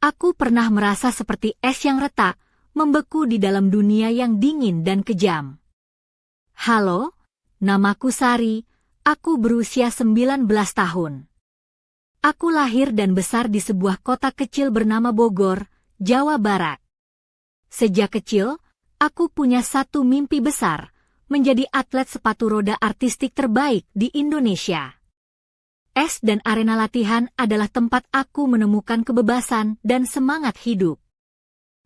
Aku pernah merasa seperti es yang retak, membeku di dalam dunia yang dingin dan kejam. Halo, namaku Sari, aku berusia 19 tahun. Aku lahir dan besar di sebuah kota kecil bernama Bogor, Jawa Barat. Sejak kecil, aku punya satu mimpi besar, menjadi atlet sepatu roda artistik terbaik di Indonesia. Es dan arena latihan adalah tempat aku menemukan kebebasan dan semangat hidup.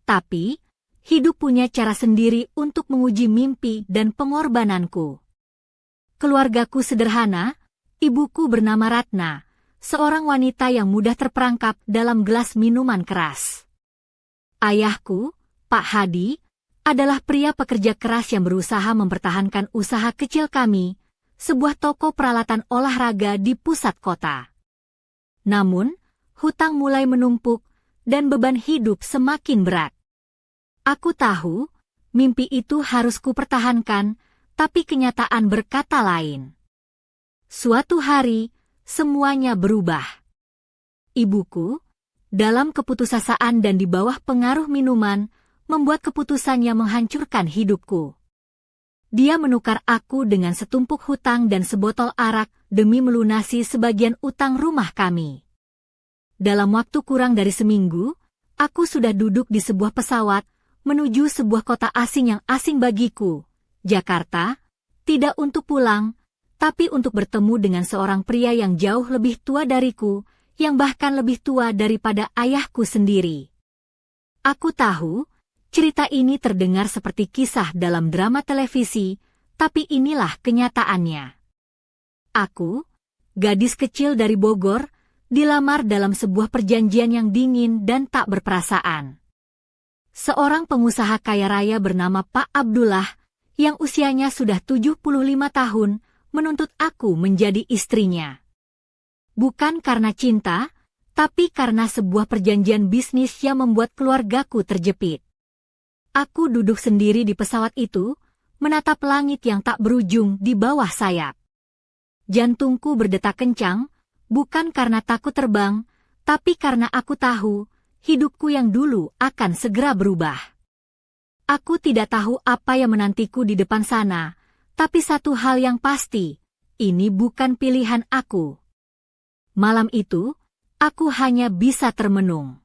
Tapi, hidup punya cara sendiri untuk menguji mimpi dan pengorbananku. Keluargaku sederhana, ibuku bernama Ratna, seorang wanita yang mudah terperangkap dalam gelas minuman keras. Ayahku, Pak Hadi, adalah pria pekerja keras yang berusaha mempertahankan usaha kecil kami, sebuah toko peralatan olahraga di pusat kota. Namun, hutang mulai menumpuk dan beban hidup semakin berat. Aku tahu, mimpi itu harus kupertahankan, tapi kenyataan berkata lain. Suatu hari, semuanya berubah. Ibuku, dalam keputusasaan dan di bawah pengaruh minuman, membuat keputusan yang menghancurkan hidupku. Dia menukar aku dengan setumpuk hutang dan sebotol arak demi melunasi sebagian utang rumah kami. Dalam waktu kurang dari seminggu, aku sudah duduk di sebuah pesawat menuju sebuah kota asing yang asing bagiku, Jakarta, tidak untuk pulang, tapi untuk bertemu dengan seorang pria yang jauh lebih tua dariku, yang bahkan lebih tua daripada ayahku sendiri. Aku tahu, cerita ini terdengar seperti kisah dalam drama televisi, tapi inilah kenyataannya. Aku, gadis kecil dari Bogor, dilamar dalam sebuah perjanjian yang dingin dan tak berperasaan. Seorang pengusaha kaya raya bernama Pak Abdullah, yang usianya sudah 75 tahun, menuntut aku menjadi istrinya. Bukan karena cinta, tapi karena sebuah perjanjian bisnis yang membuat keluargaku terjepit. Aku duduk sendiri di pesawat itu, menatap langit yang tak berujung di bawah sayap. Jantungku berdetak kencang, bukan karena takut terbang, tapi karena aku tahu, hidupku yang dulu akan segera berubah. Aku tidak tahu apa yang menantiku di depan sana, tapi satu hal yang pasti, ini bukan pilihan aku. Malam itu, aku hanya bisa termenung.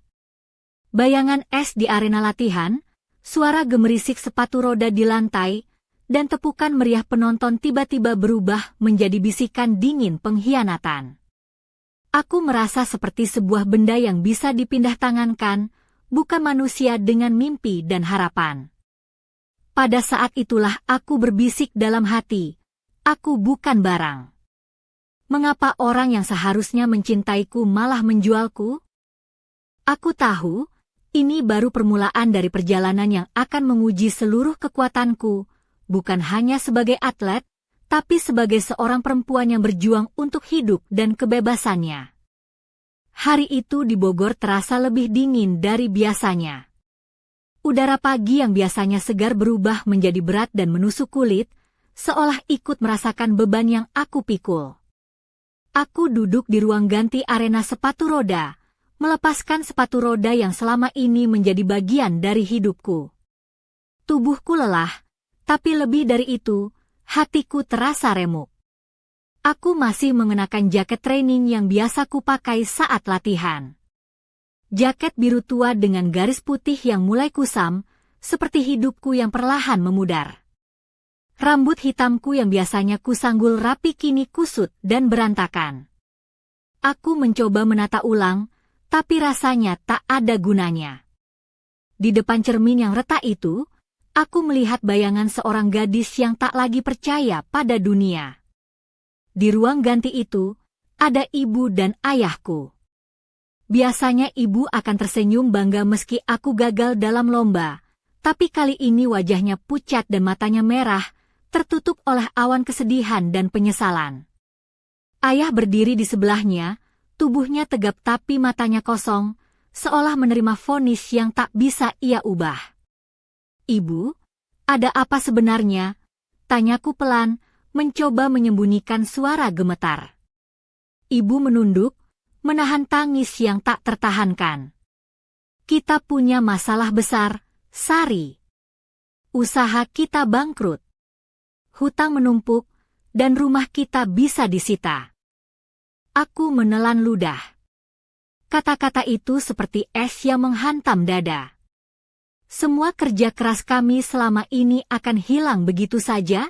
Bayangan es di arena latihan, suara gemerisik sepatu roda di lantai, dan tepukan meriah penonton tiba-tiba berubah menjadi bisikan dingin pengkhianatan. Aku merasa seperti sebuah benda yang bisa dipindah tangankan, bukan manusia dengan mimpi dan harapan. Pada saat itulah aku berbisik dalam hati, aku bukan barang. Mengapa orang yang seharusnya mencintaiku malah menjualku? Aku tahu, ini baru permulaan dari perjalanan yang akan menguji seluruh kekuatanku, bukan hanya sebagai atlet, tapi sebagai seorang perempuan yang berjuang untuk hidup dan kebebasannya. Hari itu di Bogor terasa lebih dingin dari biasanya. Udara pagi yang biasanya segar berubah menjadi berat dan menusuk kulit, seolah ikut merasakan beban yang aku pikul. Aku duduk di ruang ganti arena sepatu roda, melepaskan sepatu roda yang selama ini menjadi bagian dari hidupku. Tubuhku lelah, tapi lebih dari itu, hatiku terasa remuk. Aku masih mengenakan jaket training yang biasa kupakai saat latihan. Jaket biru tua dengan garis putih yang mulai kusam, seperti hidupku yang perlahan memudar. Rambut hitamku yang biasanya kusanggul rapi kini kusut dan berantakan. Aku mencoba menata ulang, tapi rasanya tak ada gunanya. Di depan cermin yang retak itu, aku melihat bayangan seorang gadis yang tak lagi percaya pada dunia. Di ruang ganti itu, ada ibu dan ayahku. Biasanya ibu akan tersenyum bangga meski aku gagal dalam lomba, tapi kali ini wajahnya pucat dan matanya merah, tertutup oleh awan kesedihan dan penyesalan. Ayah berdiri di sebelahnya, tubuhnya tegap tapi matanya kosong, seolah menerima vonis yang tak bisa ia ubah. Ibu, ada apa sebenarnya? Tanyaku pelan, mencoba menyembunyikan suara gemetar. Ibu menunduk, menahan tangis yang tak tertahankan. Kita punya masalah besar, Sari. Usaha kita bangkrut. Hutang menumpuk, dan rumah kita bisa disita. Aku menelan ludah. Kata-kata itu seperti es yang menghantam dada. Semua kerja keras kami selama ini akan hilang begitu saja?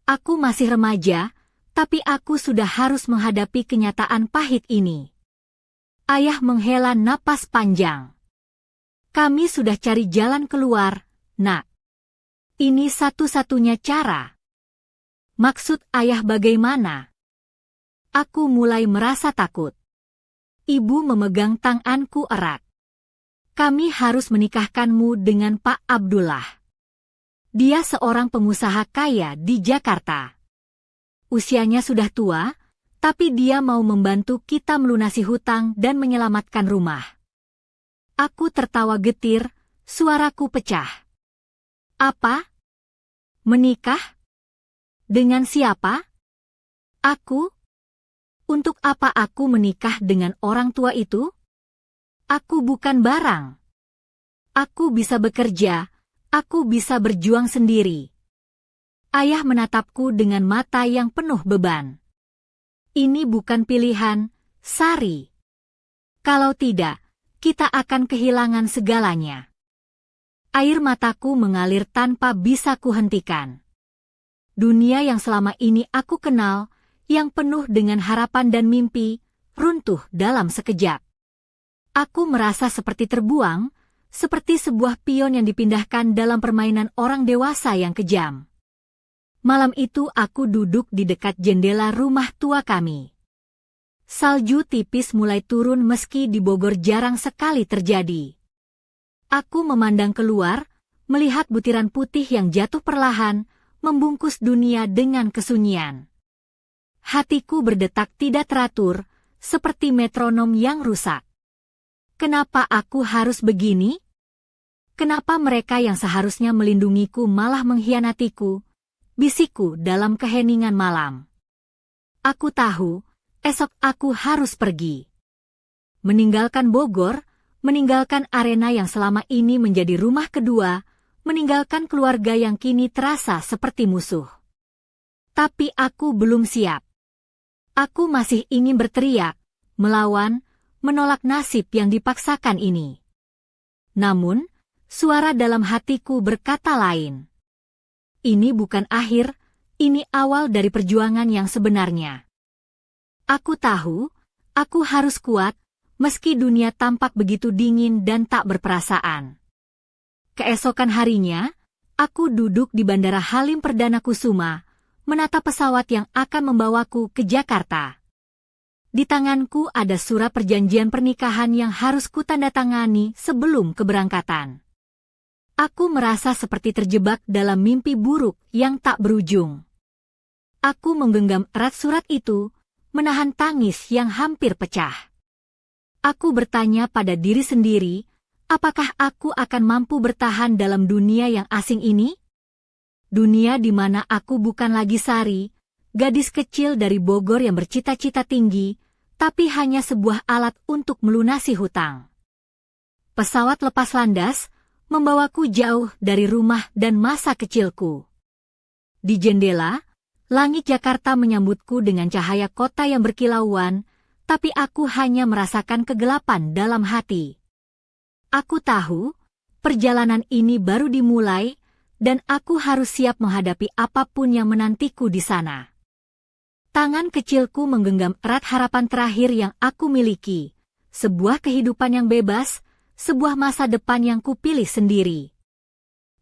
Aku masih remaja, tapi aku sudah harus menghadapi kenyataan pahit ini. Ayah menghela napas panjang. Kami sudah cari jalan keluar, Nak. Ini satu-satunya cara. Maksud ayah bagaimana? Aku mulai merasa takut. Ibu memegang tanganku erat. Kami harus menikahkanmu dengan Pak Abdullah. Dia seorang pengusaha kaya di Jakarta. Usianya sudah tua, tapi dia mau membantu kita melunasi hutang dan menyelamatkan rumah. Aku tertawa getir, suaraku pecah. Apa? Menikah? Dengan siapa? Aku? Untuk apa aku menikah dengan orang tua itu? Aku bukan barang. Aku bisa bekerja, aku bisa berjuang sendiri. Ayah menatapku dengan mata yang penuh beban. Ini bukan pilihan, Sari. Kalau tidak, kita akan kehilangan segalanya. Air mataku mengalir tanpa bisa kuhentikan. Dunia yang selama ini aku kenal, yang penuh dengan harapan dan mimpi, runtuh dalam sekejap. Aku merasa seperti terbuang, seperti sebuah pion yang dipindahkan dalam permainan orang dewasa yang kejam. Malam itu aku duduk di dekat jendela rumah tua kami. Salju tipis mulai turun meski di Bogor jarang sekali terjadi. Aku memandang keluar, melihat butiran putih yang jatuh perlahan, membungkus dunia dengan kesunyian. Hatiku berdetak tidak teratur, seperti metronom yang rusak. Kenapa aku harus begini? Kenapa mereka yang seharusnya melindungiku malah mengkhianatiku? Bisikku dalam keheningan malam. Aku tahu, esok aku harus pergi. Meninggalkan Bogor, meninggalkan arena yang selama ini menjadi rumah kedua, meninggalkan keluarga yang kini terasa seperti musuh. Tapi aku belum siap. Aku masih ingin berteriak, melawan, menolak nasib yang dipaksakan ini. Namun, suara dalam hatiku berkata lain. Ini bukan akhir, ini awal dari perjuangan yang sebenarnya. Aku tahu, aku harus kuat, meski dunia tampak begitu dingin dan tak berperasaan. Keesokan harinya, aku duduk di Bandara Halim Perdana Kusuma, menatap pesawat yang akan membawaku ke Jakarta. Di tanganku ada surat perjanjian pernikahan yang harus kutandatangani sebelum keberangkatan. Aku merasa seperti terjebak dalam mimpi buruk yang tak berujung. Aku menggenggam erat surat itu, menahan tangis yang hampir pecah. Aku bertanya pada diri sendiri, apakah aku akan mampu bertahan dalam dunia yang asing ini? Dunia di mana aku bukan lagi Sari, gadis kecil dari Bogor yang bercita-cita tinggi, tapi hanya sebuah alat untuk melunasi hutang. Pesawat lepas landas, membawaku jauh dari rumah dan masa kecilku. Di jendela, langit Jakarta menyambutku dengan cahaya kota yang berkilauan, tapi aku hanya merasakan kegelapan dalam hati. Aku tahu, perjalanan ini baru dimulai, dan aku harus siap menghadapi apapun yang menantiku di sana. Tangan kecilku menggenggam erat harapan terakhir yang aku miliki, sebuah kehidupan yang bebas, sebuah masa depan yang kupilih sendiri.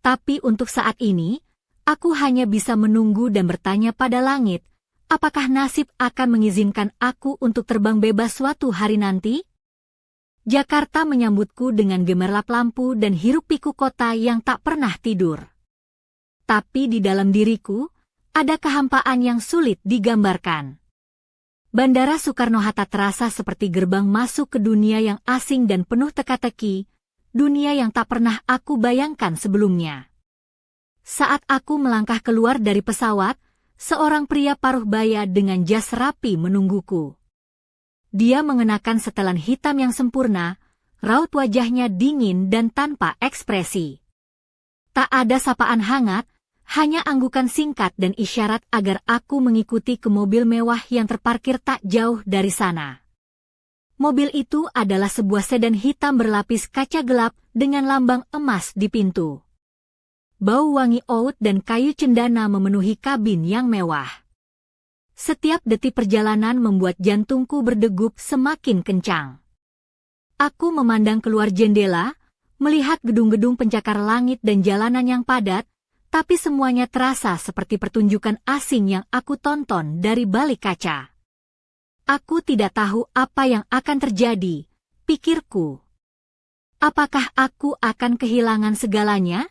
Tapi untuk saat ini, aku hanya bisa menunggu dan bertanya pada langit, apakah nasib akan mengizinkan aku untuk terbang bebas suatu hari nanti? Jakarta menyambutku dengan gemerlap lampu dan hiruk-pikuk kota yang tak pernah tidur. Tapi di dalam diriku, ada kehampaan yang sulit digambarkan. Bandara Soekarno-Hatta terasa seperti gerbang masuk ke dunia yang asing dan penuh teka-teki, dunia yang tak pernah aku bayangkan sebelumnya. Saat aku melangkah keluar dari pesawat, seorang pria paruh baya dengan jas rapi menungguku. Dia mengenakan setelan hitam yang sempurna, raut wajahnya dingin dan tanpa ekspresi. Tak ada sapaan hangat, hanya anggukan singkat dan isyarat agar aku mengikuti ke mobil mewah yang terparkir tak jauh dari sana. Mobil itu adalah sebuah sedan hitam berlapis kaca gelap dengan lambang emas di pintu. Bau wangi oud dan kayu cendana memenuhi kabin yang mewah. Setiap detik perjalanan membuat jantungku berdegup semakin kencang. Aku memandang keluar jendela, melihat gedung-gedung pencakar langit dan jalanan yang padat, tapi semuanya terasa seperti pertunjukan asing yang aku tonton dari balik kaca. Aku tidak tahu apa yang akan terjadi, pikirku. Apakah aku akan kehilangan segalanya?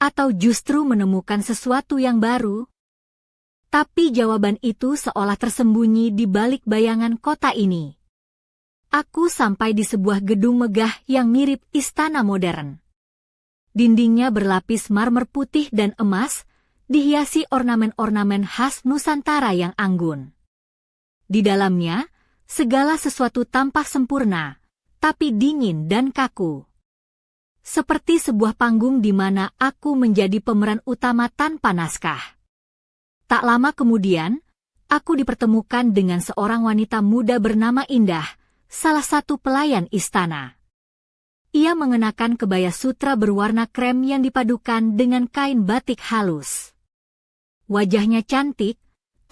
Atau justru menemukan sesuatu yang baru? Tapi jawaban itu seolah tersembunyi di balik bayangan kota ini. Aku sampai di sebuah gedung megah yang mirip istana modern. Dindingnya berlapis marmer putih dan emas, dihiasi ornamen-ornamen khas Nusantara yang anggun. Di dalamnya, segala sesuatu tampak sempurna, tapi dingin dan kaku. Seperti sebuah panggung di mana aku menjadi pemeran utama tanpa naskah. Tak lama kemudian, aku dipertemukan dengan seorang wanita muda bernama Indah, salah satu pelayan istana. Ia mengenakan kebaya sutra berwarna krem yang dipadukan dengan kain batik halus. Wajahnya cantik,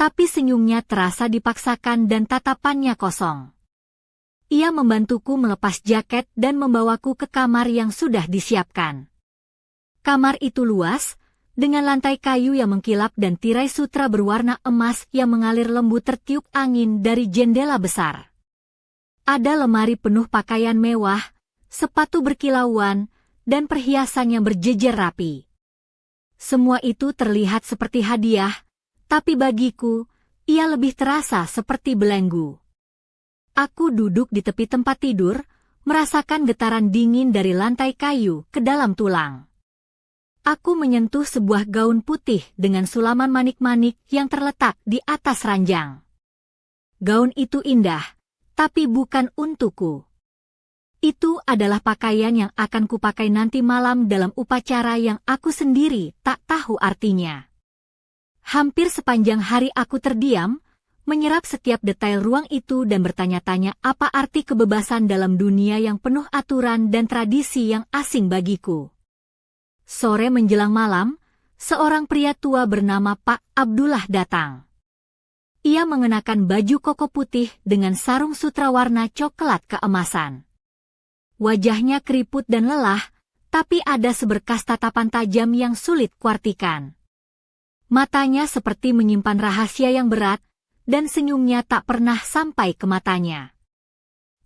tapi senyumnya terasa dipaksakan dan tatapannya kosong. Ia membantuku melepas jaket dan membawaku ke kamar yang sudah disiapkan. Kamar itu luas, dengan lantai kayu yang mengkilap dan tirai sutra berwarna emas yang mengalir lembut tertiup angin dari jendela besar. Ada lemari penuh pakaian mewah, sepatu berkilauan, dan perhiasan yang berjejer rapi. Semua itu terlihat seperti hadiah, tapi bagiku, ia lebih terasa seperti belenggu. Aku duduk di tepi tempat tidur, merasakan getaran dingin dari lantai kayu ke dalam tulang. Aku menyentuh sebuah gaun putih dengan sulaman manik-manik yang terletak di atas ranjang. Gaun itu indah, tapi bukan untukku. Itu adalah pakaian yang akan kupakai nanti malam dalam upacara yang aku sendiri tak tahu artinya. Hampir sepanjang hari aku terdiam, menyerap setiap detail ruang itu dan bertanya-tanya apa arti kebebasan dalam dunia yang penuh aturan dan tradisi yang asing bagiku. Sore menjelang malam, seorang pria tua bernama Pak Abdullah datang. Ia mengenakan baju koko putih dengan sarung sutra warna coklat keemasan. Wajahnya keriput dan lelah, tapi ada seberkas tatapan tajam yang sulit kuartikan. Matanya seperti menyimpan rahasia yang berat, dan senyumnya tak pernah sampai ke matanya.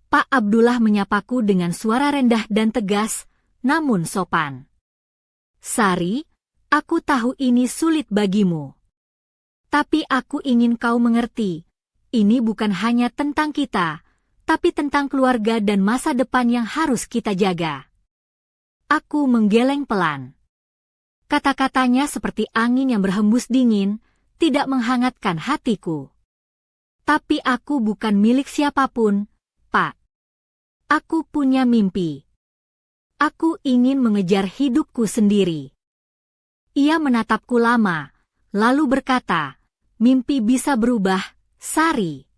Pak Abdullah menyapaku dengan suara rendah dan tegas, namun sopan. Sari, aku tahu ini sulit bagimu. Tapi aku ingin kau mengerti, ini bukan hanya tentang kita, tapi tentang keluarga dan masa depan yang harus kita jaga. Aku menggeleng pelan. Kata-katanya seperti angin yang berhembus dingin, tidak menghangatkan hatiku. Tapi aku bukan milik siapapun, Pak. Aku punya mimpi. Aku ingin mengejar hidupku sendiri. Ia menatapku lama, lalu berkata, mimpi bisa berubah, Sari.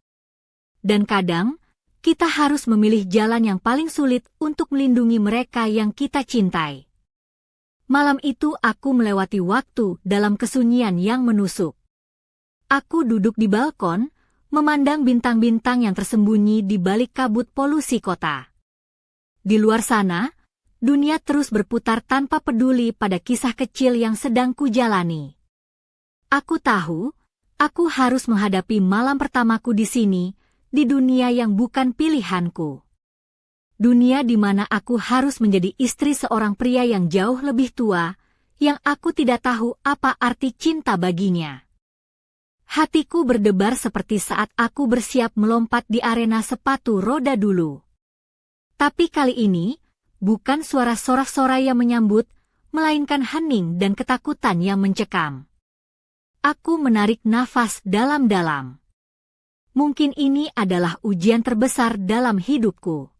Dan kadang, kita harus memilih jalan yang paling sulit untuk melindungi mereka yang kita cintai. Malam itu aku melewati waktu dalam kesunyian yang menusuk. Aku duduk di balkon, memandang bintang-bintang yang tersembunyi di balik kabut polusi kota. Di luar sana, dunia terus berputar tanpa peduli pada kisah kecil yang sedang kujalani. Aku tahu, aku harus menghadapi malam pertamaku di sini, di dunia yang bukan pilihanku. Dunia di mana aku harus menjadi istri seorang pria yang jauh lebih tua, yang aku tidak tahu apa arti cinta baginya. Hatiku berdebar seperti saat aku bersiap melompat di arena sepatu roda dulu. Tapi kali ini, bukan suara sorak-sorai yang menyambut, melainkan hening dan ketakutan yang mencekam. Aku menarik nafas dalam-dalam. Mungkin ini adalah ujian terbesar dalam hidupku.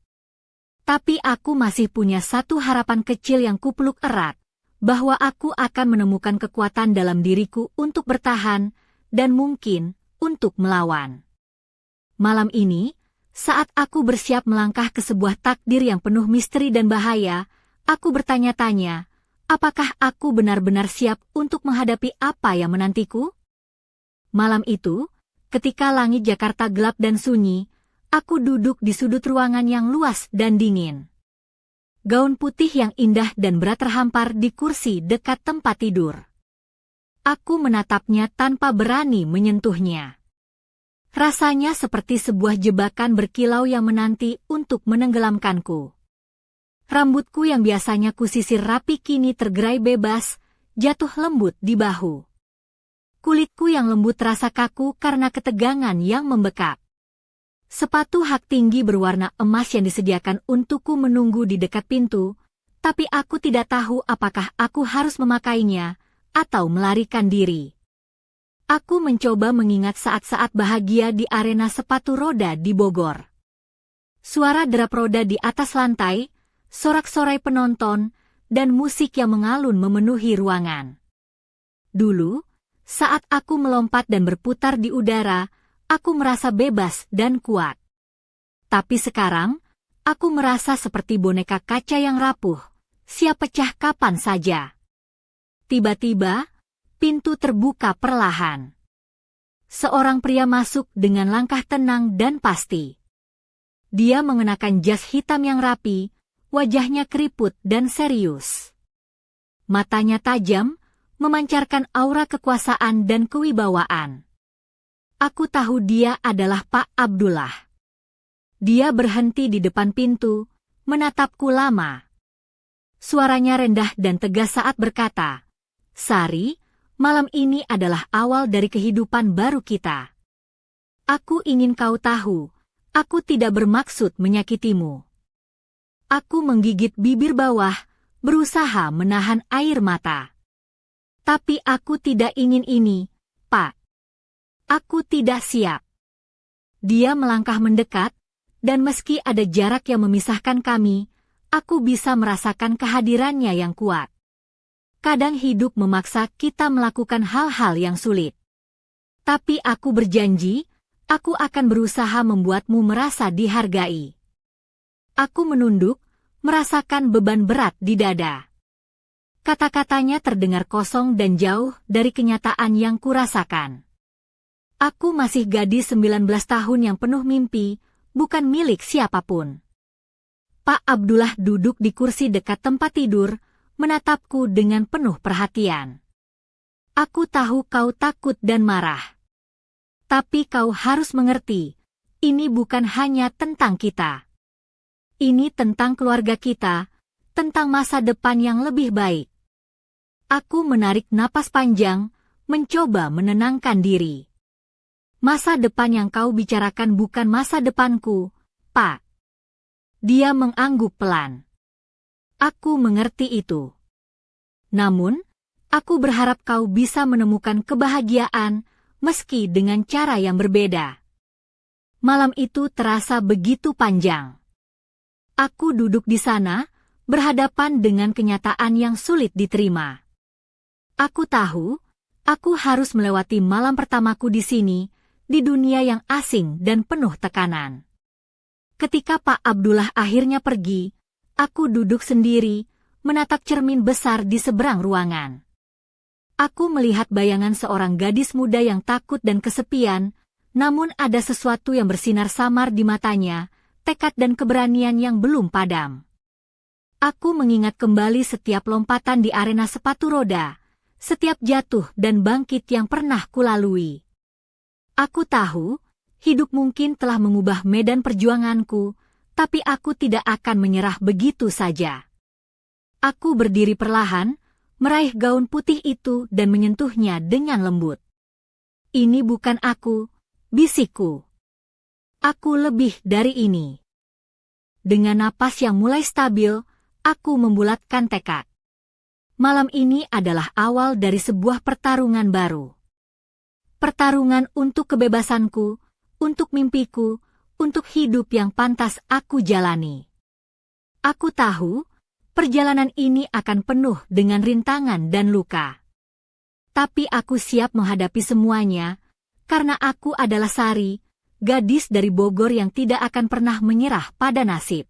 Tapi aku masih punya satu harapan kecil yang kupeluk erat, bahwa aku akan menemukan kekuatan dalam diriku untuk bertahan, dan mungkin untuk melawan. Malam ini, saat aku bersiap melangkah ke sebuah takdir yang penuh misteri dan bahaya, aku bertanya-tanya, apakah aku benar-benar siap untuk menghadapi apa yang menantiku? Malam itu, ketika langit Jakarta gelap dan sunyi, aku duduk di sudut ruangan yang luas dan dingin. Gaun putih yang indah dan berat terhampar di kursi dekat tempat tidur. Aku menatapnya tanpa berani menyentuhnya. Rasanya seperti sebuah jebakan berkilau yang menanti untuk menenggelamkanku. Rambutku yang biasanya kusisir rapi kini tergerai bebas, jatuh lembut di bahu. Kulitku yang lembut terasa kaku karena ketegangan yang membekap. Sepatu hak tinggi berwarna emas yang disediakan untukku menunggu di dekat pintu, tapi aku tidak tahu apakah aku harus memakainya atau melarikan diri. Aku mencoba mengingat saat-saat bahagia di arena sepatu roda di Bogor. Suara derap roda di atas lantai, sorak-sorai penonton, dan musik yang mengalun memenuhi ruangan. Dulu, saat aku melompat dan berputar di udara, aku merasa bebas dan kuat. Tapi sekarang, aku merasa seperti boneka kaca yang rapuh, siap pecah kapan saja. Tiba-tiba, pintu terbuka perlahan. Seorang pria masuk dengan langkah tenang dan pasti. Dia mengenakan jas hitam yang rapi, wajahnya keriput dan serius. Matanya tajam, memancarkan aura kekuasaan dan kewibawaan. Aku tahu dia adalah Pak Abdullah. Dia berhenti di depan pintu, menatapku lama. Suaranya rendah dan tegas saat berkata, "Sari, malam ini adalah awal dari kehidupan baru kita. Aku ingin kau tahu, aku tidak bermaksud menyakitimu." Aku menggigit bibir bawah, berusaha menahan air mata. Tapi aku tidak ingin ini, Pak. Aku tidak siap. Dia melangkah mendekat, dan meski ada jarak yang memisahkan kami, aku bisa merasakan kehadirannya yang kuat. Kadang hidup memaksa kita melakukan hal-hal yang sulit. Tapi aku berjanji, aku akan berusaha membuatmu merasa dihargai. Aku menunduk, merasakan beban berat di dada. Kata-katanya terdengar kosong dan jauh dari kenyataan yang kurasakan. Aku masih gadis 19 tahun yang penuh mimpi, bukan milik siapapun. Pak Abdullah duduk di kursi dekat tempat tidur, menatapku dengan penuh perhatian. Aku tahu kau takut dan marah. Tapi kau harus mengerti, ini bukan hanya tentang kita. Ini tentang keluarga kita, tentang masa depan yang lebih baik. Aku menarik napas panjang, mencoba menenangkan diri. Masa depan yang kau bicarakan bukan masa depanku, Pak. Dia mengangguk pelan. Aku mengerti itu. Namun, aku berharap kau bisa menemukan kebahagiaan, meski dengan cara yang berbeda. Malam itu terasa begitu panjang. Aku duduk di sana, berhadapan dengan kenyataan yang sulit diterima. Aku tahu, aku harus melewati malam pertamaku di sini, di dunia yang asing dan penuh tekanan. Ketika Pak Abdullah akhirnya pergi, aku duduk sendiri, menatap cermin besar di seberang ruangan. Aku melihat bayangan seorang gadis muda yang takut dan kesepian, namun ada sesuatu yang bersinar samar di matanya, tekad dan keberanian yang belum padam. Aku mengingat kembali setiap lompatan di arena sepatu roda, setiap jatuh dan bangkit yang pernah kulalui. Aku tahu, hidup mungkin telah mengubah medan perjuanganku, tapi aku tidak akan menyerah begitu saja. Aku berdiri perlahan, meraih gaun putih itu dan menyentuhnya dengan lembut. Ini bukan aku, bisikku. Aku lebih dari ini. Dengan napas yang mulai stabil, aku membulatkan tekad. Malam ini adalah awal dari sebuah pertarungan baru. Pertarungan untuk kebebasanku, untuk mimpiku, untuk hidup yang pantas aku jalani. Aku tahu, perjalanan ini akan penuh dengan rintangan dan luka. Tapi aku siap menghadapi semuanya, karena aku adalah Sari, gadis dari Bogor yang tidak akan pernah menyerah pada nasib.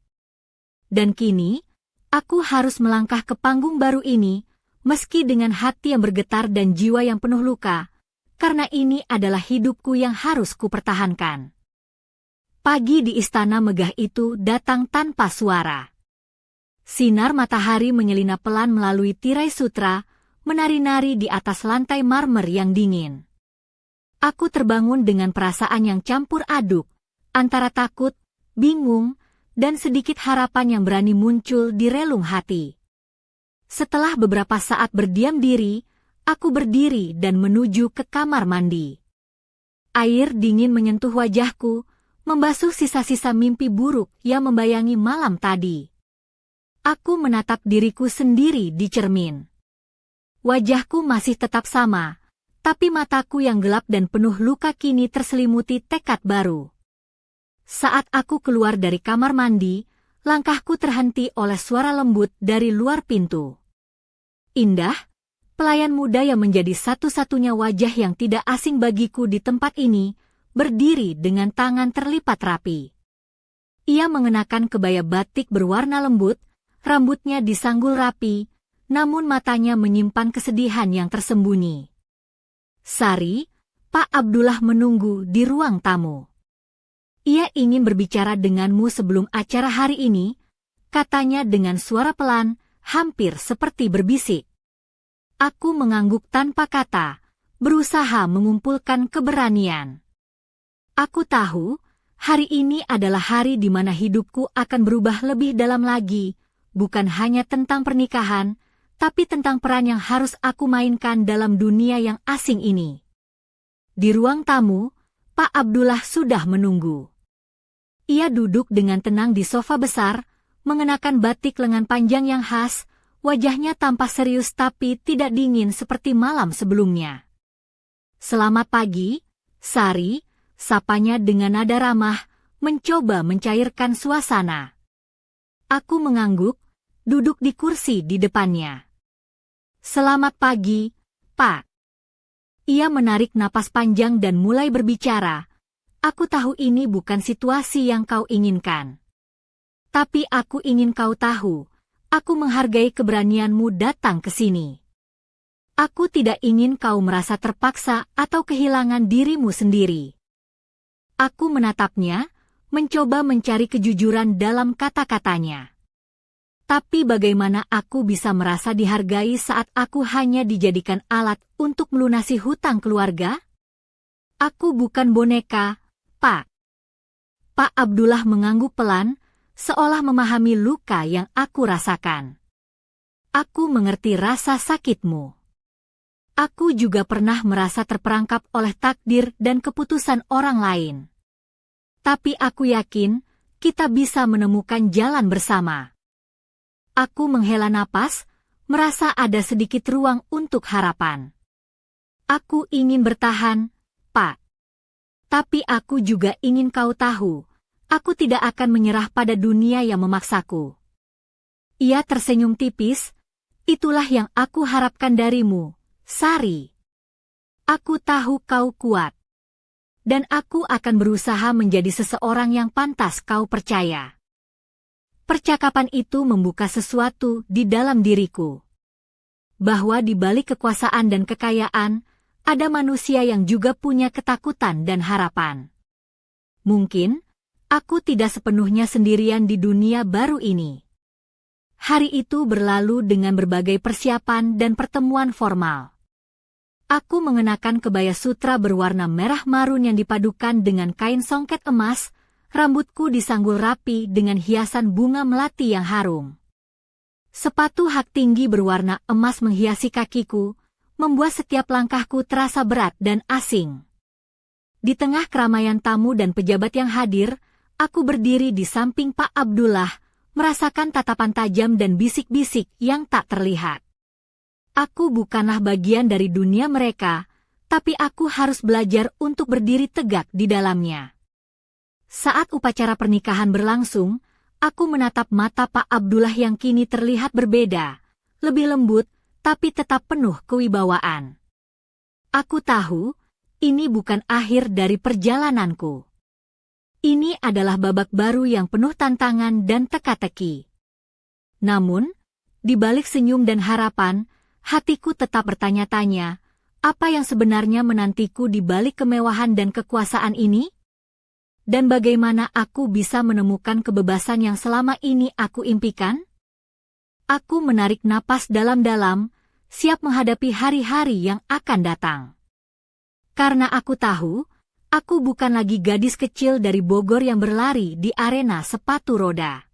Dan kini, aku harus melangkah ke panggung baru ini, meski dengan hati yang bergetar dan jiwa yang penuh luka, karena ini adalah hidupku yang harus kupertahankan. Pagi di istana megah itu datang tanpa suara. Sinar matahari menyelinap pelan melalui tirai sutra, menari-nari di atas lantai marmer yang dingin. Aku terbangun dengan perasaan yang campur aduk, antara takut, bingung, dan sedikit harapan yang berani muncul di relung hati. Setelah beberapa saat berdiam diri, aku berdiri dan menuju ke kamar mandi. Air dingin menyentuh wajahku, membasuh sisa-sisa mimpi buruk yang membayangi malam tadi. Aku menatap diriku sendiri di cermin. Wajahku masih tetap sama, tapi mataku yang gelap dan penuh luka kini terselimuti tekad baru. Saat aku keluar dari kamar mandi, langkahku terhenti oleh suara lembut dari luar pintu. Indah, pelayan muda yang menjadi satu-satunya wajah yang tidak asing bagiku di tempat ini, berdiri dengan tangan terlipat rapi. Ia mengenakan kebaya batik berwarna lembut, rambutnya disanggul rapi, namun matanya menyimpan kesedihan yang tersembunyi. Sari, Pak Abdullah menunggu di ruang tamu. Ia ingin berbicara denganmu sebelum acara hari ini, katanya dengan suara pelan, hampir seperti berbisik. Aku mengangguk tanpa kata, berusaha mengumpulkan keberanian. Aku tahu, hari ini adalah hari di mana hidupku akan berubah lebih dalam lagi, bukan hanya tentang pernikahan, tapi tentang peran yang harus aku mainkan dalam dunia yang asing ini. Di ruang tamu, Pak Abdullah sudah menunggu. Ia duduk dengan tenang di sofa besar, mengenakan batik lengan panjang yang khas, wajahnya tampak serius tapi tidak dingin seperti malam sebelumnya. "Selamat pagi, Sari," sapanya dengan nada ramah, mencoba mencairkan suasana. Aku mengangguk, duduk di kursi di depannya. "Selamat pagi, Pak." Ia menarik napas panjang dan mulai berbicara. "Aku tahu ini bukan situasi yang kau inginkan. Tapi aku ingin kau tahu, aku menghargai keberanianmu datang ke sini. Aku tidak ingin kau merasa terpaksa atau kehilangan dirimu sendiri." Aku menatapnya, mencoba mencari kejujuran dalam kata-katanya. Tapi bagaimana aku bisa merasa dihargai saat aku hanya dijadikan alat untuk melunasi hutang keluarga? Aku bukan boneka, Pak. Pak Abdullah mengangguk pelan, seolah memahami luka yang aku rasakan. "Aku mengerti rasa sakitmu. Aku juga pernah merasa terperangkap oleh takdir dan keputusan orang lain. Tapi aku yakin, kita bisa menemukan jalan bersama." Aku menghela napas, merasa ada sedikit ruang untuk harapan. "Aku ingin bertahan, Pak. Tapi aku juga ingin kau tahu, aku tidak akan menyerah pada dunia yang memaksaku." Ia tersenyum tipis, "Itulah yang aku harapkan darimu, Sari. Aku tahu kau kuat. Dan aku akan berusaha menjadi seseorang yang pantas kau percaya." Percakapan itu membuka sesuatu di dalam diriku. Bahwa di balik kekuasaan dan kekayaan, ada manusia yang juga punya ketakutan dan harapan. Mungkin, aku tidak sepenuhnya sendirian di dunia baru ini. Hari itu berlalu dengan berbagai persiapan dan pertemuan formal. Aku mengenakan kebaya sutra berwarna merah marun yang dipadukan dengan kain songket emas, rambutku disanggul rapi dengan hiasan bunga melati yang harum. Sepatu hak tinggi berwarna emas menghiasi kakiku, membuat setiap langkahku terasa berat dan asing. Di tengah keramaian tamu dan pejabat yang hadir, aku berdiri di samping Pak Abdullah, merasakan tatapan tajam dan bisik-bisik yang tak terlihat. Aku bukanlah bagian dari dunia mereka, tapi aku harus belajar untuk berdiri tegak di dalamnya. Saat upacara pernikahan berlangsung, Aku menatap mata Pak Abdullah yang kini terlihat berbeda, lebih lembut, tapi tetap penuh kewibawaan. Aku tahu, ini bukan akhir dari perjalananku. Ini adalah babak baru yang penuh tantangan dan teka-teki. Namun, di balik senyum dan harapan, hatiku tetap bertanya-tanya, apa yang sebenarnya menantiku di balik kemewahan dan kekuasaan ini? Dan bagaimana aku bisa menemukan kebebasan yang selama ini aku impikan? Aku menarik napas dalam-dalam, siap menghadapi hari-hari yang akan datang. Karena aku tahu, aku bukan lagi gadis kecil dari Bogor yang berlari di arena sepatu roda.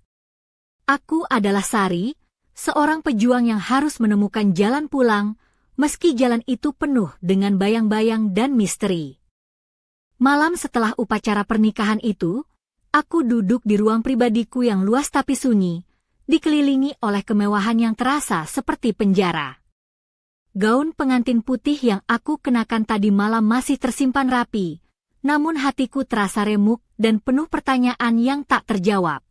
Aku adalah Sari, seorang pejuang yang harus menemukan jalan pulang, meski jalan itu penuh dengan bayang-bayang dan misteri. Malam setelah upacara pernikahan itu, aku duduk di ruang pribadiku yang luas tapi sunyi, dikelilingi oleh kemewahan yang terasa seperti penjara. Gaun pengantin putih yang aku kenakan tadi malam masih tersimpan rapi, namun hatiku terasa remuk dan penuh pertanyaan yang tak terjawab.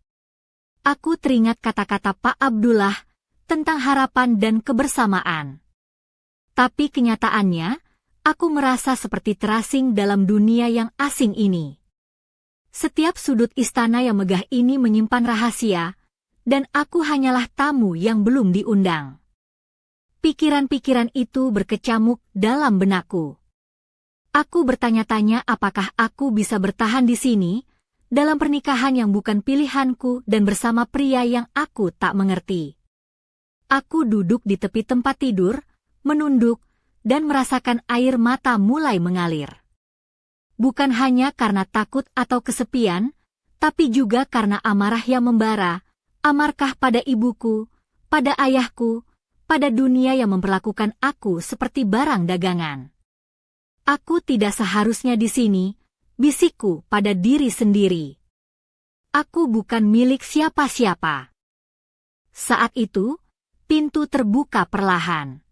Aku teringat kata-kata Pak Abdullah tentang harapan dan kebersamaan. Tapi kenyataannya, aku merasa seperti terasing dalam dunia yang asing ini. Setiap sudut istana yang megah ini menyimpan rahasia, dan aku hanyalah tamu yang belum diundang. Pikiran-pikiran itu berkecamuk dalam benakku. Aku bertanya-tanya apakah aku bisa bertahan di sini, dalam pernikahan yang bukan pilihanku dan bersama pria yang aku tak mengerti. Aku duduk di tepi tempat tidur, menunduk, dan merasakan air mata mulai mengalir. Bukan hanya karena takut atau kesepian, tapi juga karena amarah yang membara, amarkah pada ibuku, pada ayahku, pada dunia yang memperlakukan aku seperti barang dagangan. Aku tidak seharusnya di sini, bisikku pada diri sendiri. Aku bukan milik siapa-siapa. Saat itu, pintu terbuka perlahan.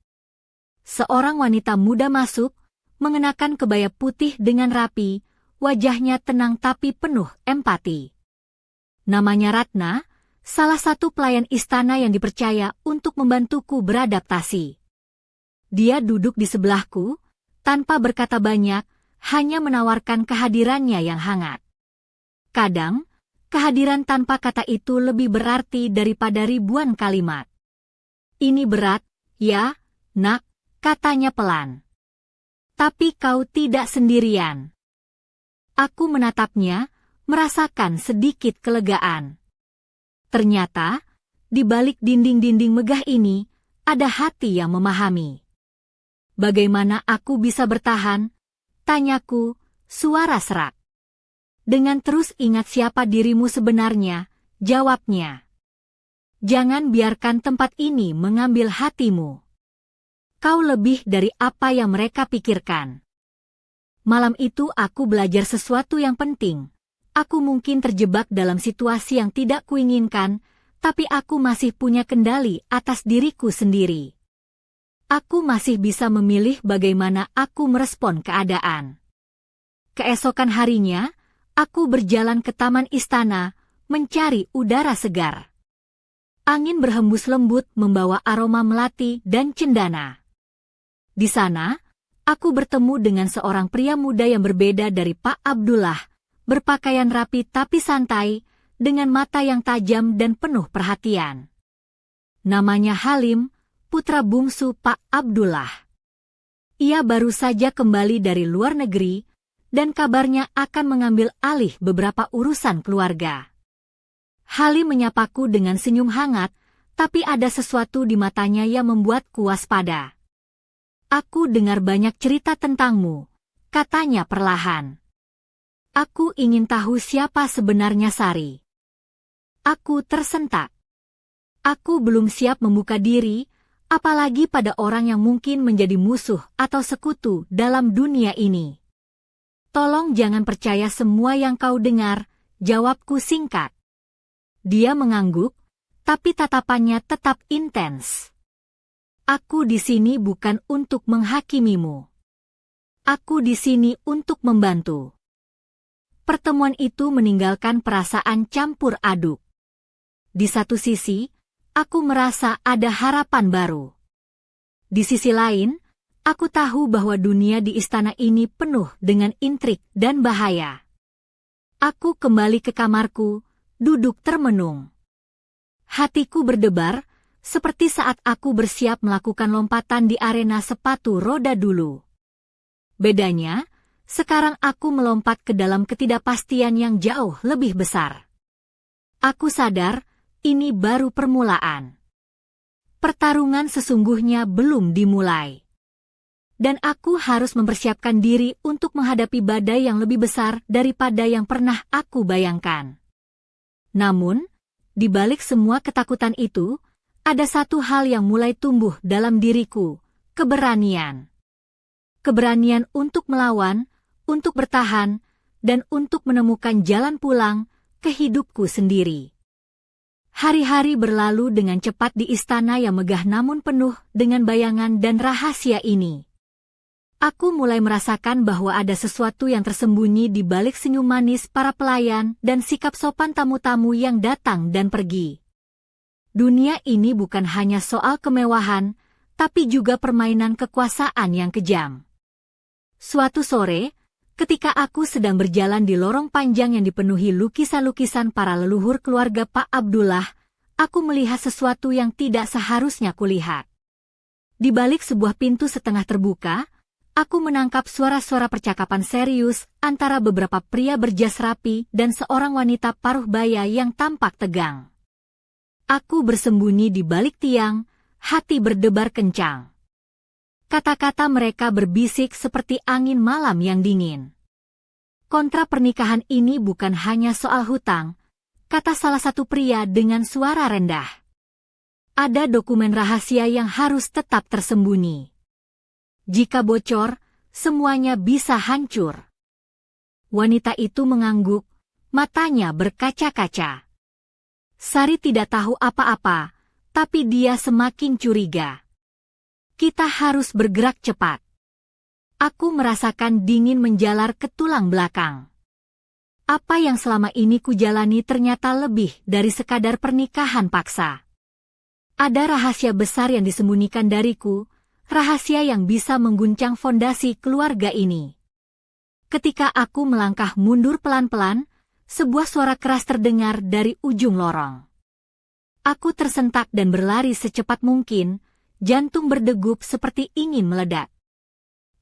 Seorang wanita muda masuk, mengenakan kebaya putih dengan rapi, wajahnya tenang tapi penuh empati. Namanya Ratna, salah satu pelayan istana yang dipercaya untuk membantuku beradaptasi. Dia duduk di sebelahku, tanpa berkata banyak, hanya menawarkan kehadirannya yang hangat. Kadang, kehadiran tanpa kata itu lebih berarti daripada ribuan kalimat. Ini berat, ya, nak, katanya pelan. Tapi kau tidak sendirian. Aku menatapnya, merasakan sedikit kelegaan. Ternyata, di balik dinding-dinding megah ini, ada hati yang memahami. Bagaimana aku bisa bertahan? Tanyaku, suara serak. Dengan terus ingat siapa dirimu sebenarnya, jawabnya. Jangan biarkan tempat ini mengambil hatimu. Kau lebih dari apa yang mereka pikirkan. Malam itu aku belajar sesuatu yang penting. Aku mungkin terjebak dalam situasi yang tidak kuinginkan, tapi aku masih punya kendali atas diriku sendiri. Aku masih bisa memilih bagaimana aku merespon keadaan. Keesokan harinya, aku berjalan ke taman istana, mencari udara segar. Angin berhembus lembut membawa aroma melati dan cendana. Di sana, aku bertemu dengan seorang pria muda yang berbeda dari Pak Abdullah, berpakaian rapi tapi santai, dengan mata yang tajam dan penuh perhatian. Namanya Halim, putra bungsu Pak Abdullah. Ia baru saja kembali dari luar negeri, dan kabarnya akan mengambil alih beberapa urusan keluarga. Halim menyapaku dengan senyum hangat, tapi ada sesuatu di matanya yang membuatku waspada. Aku dengar banyak cerita tentangmu, katanya perlahan. Aku ingin tahu siapa sebenarnya Sari. Aku tersentak. Aku belum siap membuka diri, apalagi pada orang yang mungkin menjadi musuh atau sekutu dalam dunia ini. Tolong jangan percaya semua yang kau dengar, jawabku singkat. Dia mengangguk, tapi tatapannya tetap intens. Aku di sini bukan untuk menghakimimu. Aku di sini untuk membantu. Pertemuan itu meninggalkan perasaan campur aduk. Di satu sisi, aku merasa ada harapan baru. Di sisi lain, aku tahu bahwa dunia di istana ini penuh dengan intrik dan bahaya. Aku kembali ke kamarku, duduk termenung. Hatiku berdebar, seperti saat aku bersiap melakukan lompatan di arena sepatu roda dulu. Bedanya, sekarang aku melompat ke dalam ketidakpastian yang jauh lebih besar. Aku sadar, ini baru permulaan. Pertarungan sesungguhnya belum dimulai. Dan aku harus mempersiapkan diri untuk menghadapi badai yang lebih besar daripada yang pernah aku bayangkan. Namun, di balik semua ketakutan itu, ada satu hal yang mulai tumbuh dalam diriku, keberanian. Keberanian untuk melawan, untuk bertahan, dan untuk menemukan jalan pulang ke hidupku sendiri. Hari-hari berlalu dengan cepat di istana yang megah namun penuh dengan bayangan dan rahasia ini. Aku mulai merasakan bahwa ada sesuatu yang tersembunyi di balik senyum manis para pelayan dan sikap sopan tamu-tamu yang datang dan pergi. Dunia ini bukan hanya soal kemewahan, tapi juga permainan kekuasaan yang kejam. Suatu sore, ketika aku sedang berjalan di lorong panjang yang dipenuhi lukisan-lukisan para leluhur keluarga Pak Abdullah, aku melihat sesuatu yang tidak seharusnya kulihat. Di balik sebuah pintu setengah terbuka, aku menangkap suara-suara percakapan serius antara beberapa pria berjas rapi dan seorang wanita paruh baya yang tampak tegang. Aku bersembunyi di balik tiang, hati berdebar kencang. Kata-kata mereka berbisik seperti angin malam yang dingin. Kontrak pernikahan ini bukan hanya soal hutang, kata salah satu pria dengan suara rendah. Ada dokumen rahasia yang harus tetap tersembunyi. Jika bocor, semuanya bisa hancur. Wanita itu mengangguk, matanya berkaca-kaca. Sari tidak tahu apa-apa, tapi dia semakin curiga. Kita harus bergerak cepat. Aku merasakan dingin menjalar ke tulang belakang. Apa yang selama ini kujalani ternyata lebih dari sekadar pernikahan paksa. Ada rahasia besar yang disembunyikan dariku, rahasia yang bisa mengguncang fondasi keluarga ini. Ketika aku melangkah mundur pelan-pelan, sebuah suara keras terdengar dari ujung lorong. Aku tersentak dan berlari secepat mungkin, jantung berdegup seperti ingin meledak.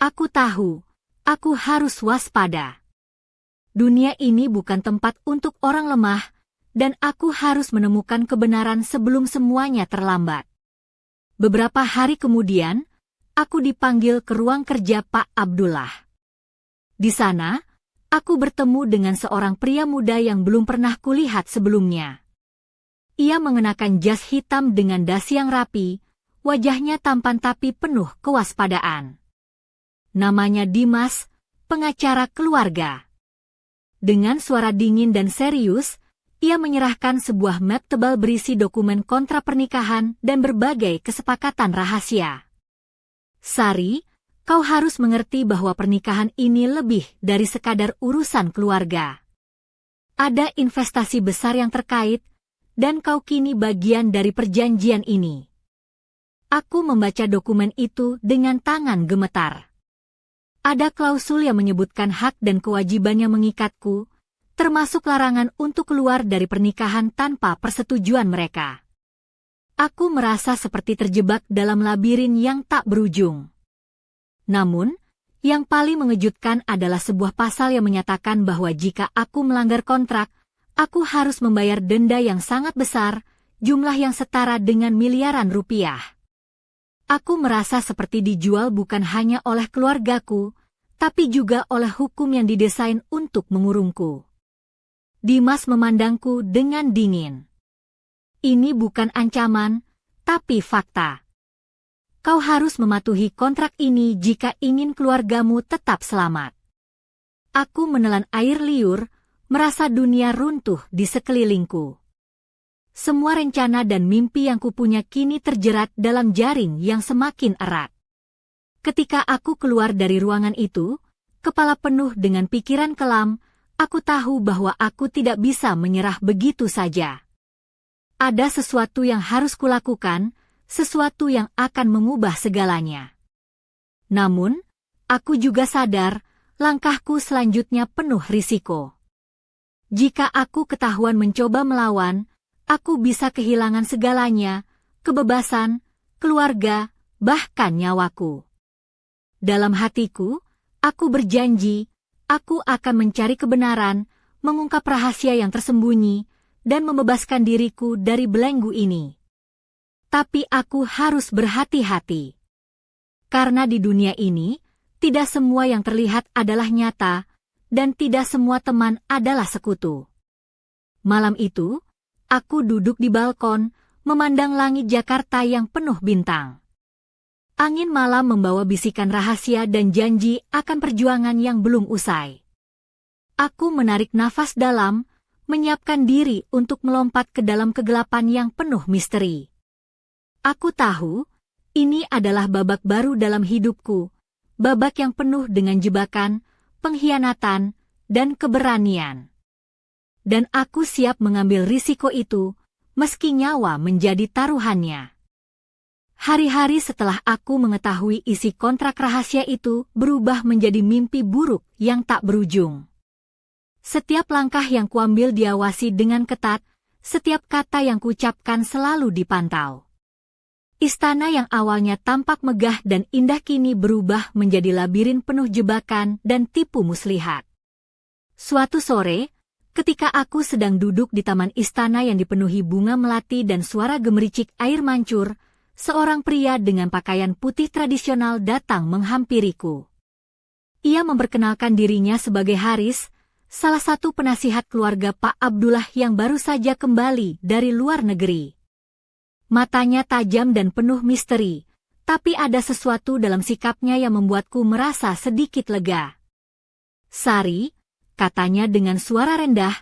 Aku tahu, aku harus waspada. Dunia ini bukan tempat untuk orang lemah, dan aku harus menemukan kebenaran sebelum semuanya terlambat. Beberapa hari kemudian, aku dipanggil ke ruang kerja Pak Abdullah. Di sana, aku bertemu dengan seorang pria muda yang belum pernah kulihat sebelumnya. Ia mengenakan jas hitam dengan dasi yang rapi, wajahnya tampan tapi penuh kewaspadaan. Namanya Dimas, pengacara keluarga. Dengan suara dingin dan serius, ia menyerahkan sebuah map tebal berisi dokumen kontrak pernikahan dan berbagai kesepakatan rahasia. Sari, kau harus mengerti bahwa pernikahan ini lebih dari sekadar urusan keluarga. Ada investasi besar yang terkait, dan kau kini bagian dari perjanjian ini. Aku membaca dokumen itu dengan tangan gemetar. Ada klausul yang menyebutkan hak dan kewajiban yang mengikatku, termasuk larangan untuk keluar dari pernikahan tanpa persetujuan mereka. Aku merasa seperti terjebak dalam labirin yang tak berujung. Namun, yang paling mengejutkan adalah sebuah pasal yang menyatakan bahwa jika aku melanggar kontrak, aku harus membayar denda yang sangat besar, jumlah yang setara dengan miliaran rupiah. Aku merasa seperti dijual bukan hanya oleh keluargaku, tapi juga oleh hukum yang didesain untuk mengurungku. Dimas memandangku dengan dingin. Ini bukan ancaman, tapi fakta. Kau harus mematuhi kontrak ini jika ingin keluargamu tetap selamat. Aku menelan air liur, merasa dunia runtuh di sekelilingku. Semua rencana dan mimpi yang kupunya kini terjerat dalam jaring yang semakin erat. Ketika aku keluar dari ruangan itu, kepala penuh dengan pikiran kelam, aku tahu bahwa aku tidak bisa menyerah begitu saja. Ada sesuatu yang harus kulakukan, sesuatu yang akan mengubah segalanya. Namun, aku juga sadar, langkahku selanjutnya penuh risiko. Jika aku ketahuan mencoba melawan, aku bisa kehilangan segalanya, kebebasan, keluarga, bahkan nyawaku. Dalam hatiku, aku berjanji, aku akan mencari kebenaran, mengungkap rahasia yang tersembunyi, dan membebaskan diriku dari belenggu ini. Tapi aku harus berhati-hati. Karena di dunia ini, tidak semua yang terlihat adalah nyata, dan tidak semua teman adalah sekutu. Malam itu, aku duduk di balkon, memandang langit Jakarta yang penuh bintang. Angin malam membawa bisikan rahasia dan janji akan perjuangan yang belum usai. Aku menarik nafas dalam, menyiapkan diri untuk melompat ke dalam kegelapan yang penuh misteri. Aku tahu, ini adalah babak baru dalam hidupku, babak yang penuh dengan jebakan, pengkhianatan, dan keberanian. Dan aku siap mengambil risiko itu, meski nyawa menjadi taruhannya. Hari-hari setelah aku mengetahui isi kontrak rahasia itu berubah menjadi mimpi buruk yang tak berujung. Setiap langkah yang kuambil diawasi dengan ketat, setiap kata yang kuucapkan selalu dipantau. Istana yang awalnya tampak megah dan indah kini berubah menjadi labirin penuh jebakan dan tipu muslihat. Suatu sore, ketika aku sedang duduk di taman istana yang dipenuhi bunga melati dan suara gemericik air mancur, seorang pria dengan pakaian putih tradisional datang menghampiriku. Ia memperkenalkan dirinya sebagai Haris, salah satu penasihat keluarga Pak Abdullah yang baru saja kembali dari luar negeri. Matanya tajam dan penuh misteri, tapi ada sesuatu dalam sikapnya yang membuatku merasa sedikit lega. "Sari," katanya dengan suara rendah,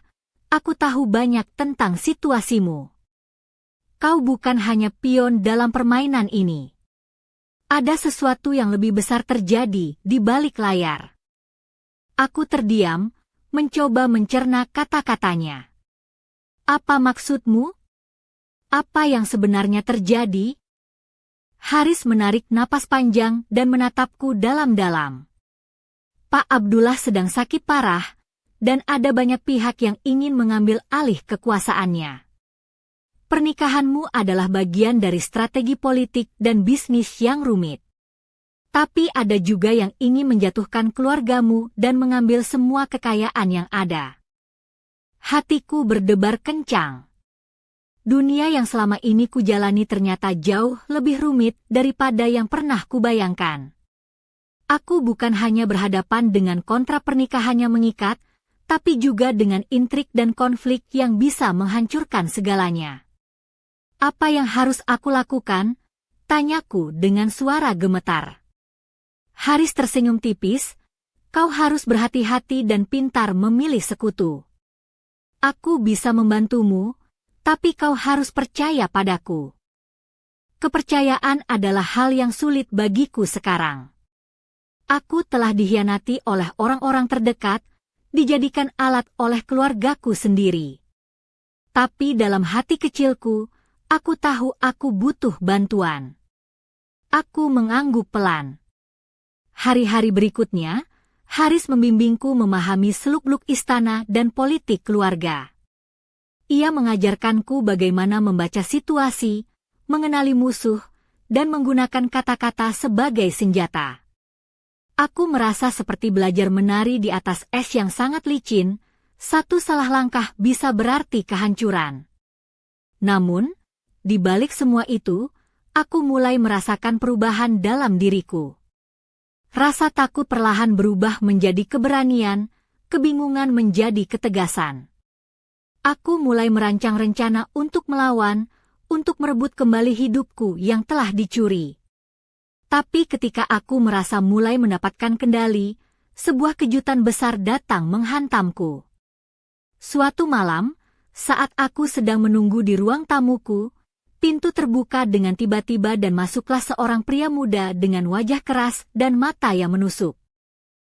"aku tahu banyak tentang situasimu. Kau bukan hanya pion dalam permainan ini. Ada sesuatu yang lebih besar terjadi di balik layar." Aku terdiam, mencoba mencerna kata-katanya. "Apa maksudmu? Apa yang sebenarnya terjadi?" Haris menarik napas panjang dan menatapku dalam-dalam. Pak Abdullah sedang sakit parah, dan ada banyak pihak yang ingin mengambil alih kekuasaannya. Pernikahanmu adalah bagian dari strategi politik dan bisnis yang rumit. Tapi ada juga yang ingin menjatuhkan keluargamu dan mengambil semua kekayaan yang ada. Hatiku berdebar kencang. Dunia yang selama ini kujalani ternyata jauh lebih rumit daripada yang pernah kubayangkan. Aku bukan hanya berhadapan dengan kontrak pernikahan yang mengikat, tapi juga dengan intrik dan konflik yang bisa menghancurkan segalanya. "Apa yang harus aku lakukan?" tanyaku dengan suara gemetar. Haris tersenyum tipis, "Kau harus berhati-hati dan pintar memilih sekutu. Aku bisa membantumu, tapi kau harus percaya padaku." Kepercayaan adalah hal yang sulit bagiku sekarang. Aku telah dikhianati oleh orang-orang terdekat, dijadikan alat oleh keluargaku sendiri. Tapi dalam hati kecilku, aku tahu aku butuh bantuan. Aku mengangguk pelan. Hari-hari berikutnya, Haris membimbingku memahami seluk-beluk istana dan politik keluarga. Ia mengajarkanku bagaimana membaca situasi, mengenali musuh, dan menggunakan kata-kata sebagai senjata. Aku merasa seperti belajar menari di atas es yang sangat licin, satu salah langkah bisa berarti kehancuran. Namun, di balik semua itu, aku mulai merasakan perubahan dalam diriku. Rasa takut perlahan berubah menjadi keberanian, kebingungan menjadi ketegasan. Aku mulai merancang rencana untuk melawan, untuk merebut kembali hidupku yang telah dicuri. Tapi ketika aku merasa mulai mendapatkan kendali, sebuah kejutan besar datang menghantamku. Suatu malam, saat aku sedang menunggu di ruang tamuku, pintu terbuka dengan tiba-tiba dan masuklah seorang pria muda dengan wajah keras dan mata yang menusuk.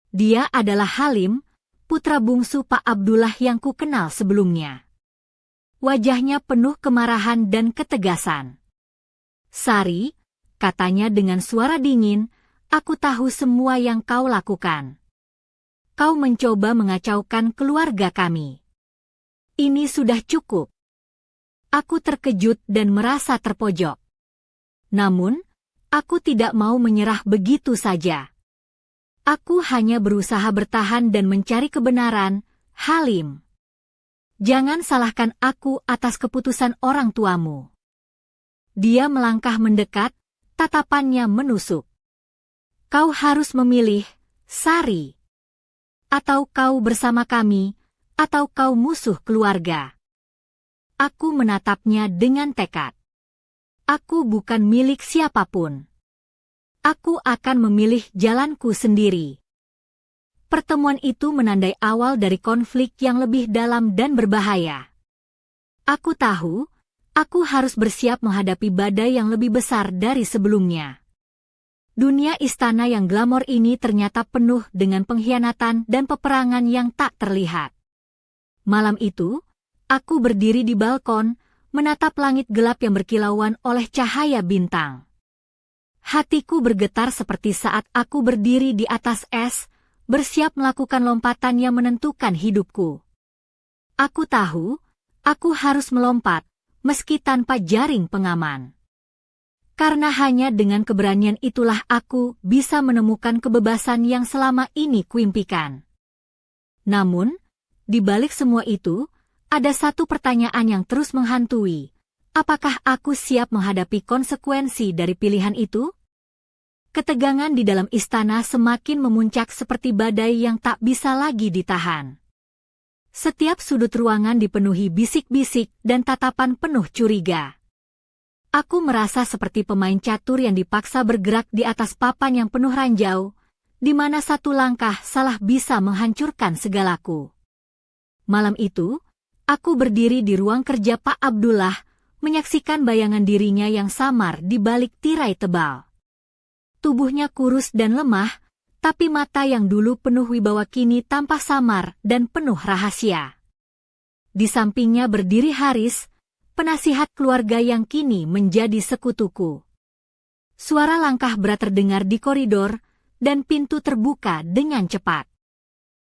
Dia adalah Halim, putra bungsu Pak Abdullah yang kukenal sebelumnya. wajahnya penuh kemarahan dan ketegasan. "Sari," katanya dengan suara dingin, "aku tahu semua yang kau lakukan. Kau mencoba mengacaukan keluarga kami. Ini sudah cukup." Aku terkejut dan merasa terpojok. Namun, aku tidak mau menyerah begitu saja. Aku hanya berusaha bertahan dan mencari kebenaran. "Halim, jangan salahkan aku atas keputusan orang tuamu." Dia melangkah mendekat, tatapannya menusuk. "Kau harus memilih, Sari. Atau kau bersama kami, atau kau musuh keluarga." Aku menatapnya dengan tekad. Aku bukan milik siapapun. Aku akan memilih jalanku sendiri. Pertemuan itu menandai awal dari konflik yang lebih dalam dan berbahaya. Aku tahu, aku harus bersiap menghadapi badai yang lebih besar dari sebelumnya. Dunia istana yang glamor ini ternyata penuh dengan pengkhianatan dan peperangan yang tak terlihat. Malam itu, aku berdiri di balkon, menatap langit gelap yang berkilauan oleh cahaya bintang. Hatiku bergetar seperti saat aku berdiri di atas es, bersiap melakukan lompatan yang menentukan hidupku. Aku tahu, aku harus melompat, meski tanpa jaring pengaman. Karena hanya dengan keberanian itulah aku bisa menemukan kebebasan yang selama ini kuimpikan. Namun, di balik semua itu, ada satu pertanyaan yang terus menghantui. Apakah aku siap menghadapi konsekuensi dari pilihan itu? Ketegangan di dalam istana semakin memuncak seperti badai yang tak bisa lagi ditahan. Setiap sudut ruangan dipenuhi bisik-bisik dan tatapan penuh curiga. Aku merasa seperti pemain catur yang dipaksa bergerak di atas papan yang penuh ranjau, di mana satu langkah salah bisa menghancurkan segalaku. Malam itu, aku berdiri di ruang kerja Pak Abdullah, menyaksikan bayangan dirinya yang samar di balik tirai tebal. Tubuhnya kurus dan lemah, tapi mata yang dulu penuh wibawa kini tampak samar dan penuh rahasia. Di sampingnya berdiri Haris, penasihat keluarga yang kini menjadi sekutuku. Suara langkah berat terdengar di koridor, dan pintu terbuka dengan cepat.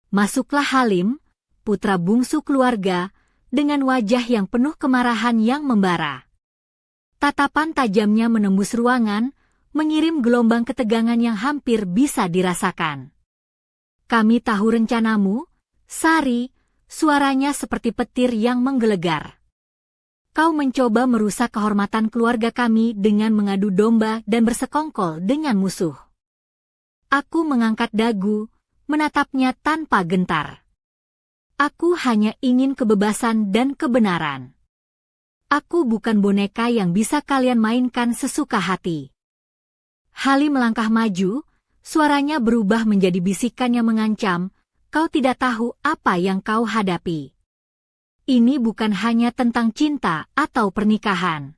Masuklah Halim, putra bungsu keluarga, dengan wajah yang penuh kemarahan yang membara. Tatapan tajamnya menembus ruangan, mengirim gelombang ketegangan yang hampir bisa dirasakan. "Kami tahu rencanamu, Sari," suaranya seperti petir yang menggelegar. "Kau mencoba merusak kehormatan keluarga kami dengan mengadu domba dan bersekongkol dengan musuh." Aku mengangkat dagu, menatapnya tanpa gentar. "Aku hanya ingin kebebasan dan kebenaran. Aku bukan boneka yang bisa kalian mainkan sesuka hati." Halim melangkah maju, suaranya berubah menjadi bisikan yang mengancam, "Kau tidak tahu apa yang kau hadapi. Ini bukan hanya tentang cinta atau pernikahan.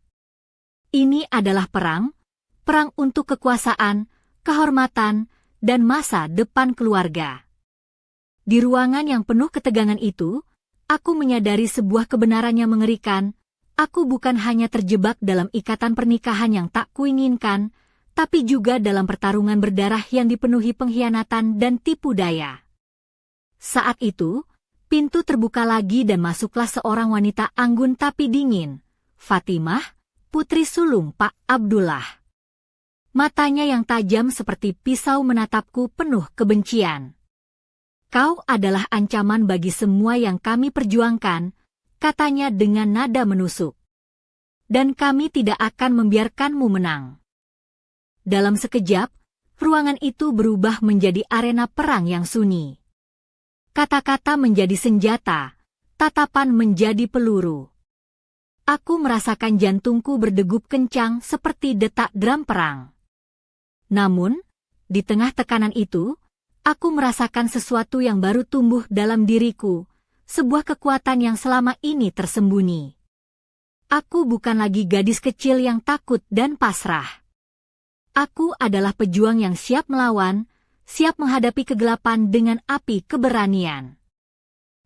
Ini adalah perang, perang untuk kekuasaan, kehormatan, dan masa depan keluarga." Di ruangan yang penuh ketegangan itu, aku menyadari sebuah kebenaran yang mengerikan. Aku bukan hanya terjebak dalam ikatan pernikahan yang tak kuinginkan, tapi juga dalam pertarungan berdarah yang dipenuhi pengkhianatan dan tipu daya. Saat itu, pintu terbuka lagi dan masuklah seorang wanita anggun tapi dingin, Fatimah, putri sulung Pak Abdullah. Matanya yang tajam seperti pisau menatapku penuh kebencian. "Kau adalah ancaman bagi semua yang kami perjuangkan," katanya dengan nada menusuk. "Dan kami tidak akan membiarkanmu menang." Dalam sekejap, ruangan itu berubah menjadi arena perang yang sunyi. Kata-kata menjadi senjata, tatapan menjadi peluru. Aku merasakan jantungku berdegup kencang seperti detak drum perang. Namun, di tengah tekanan itu, aku merasakan sesuatu yang baru tumbuh dalam diriku, sebuah kekuatan yang selama ini tersembunyi. Aku bukan lagi gadis kecil yang takut dan pasrah. Aku adalah pejuang yang siap melawan, siap menghadapi kegelapan dengan api keberanian.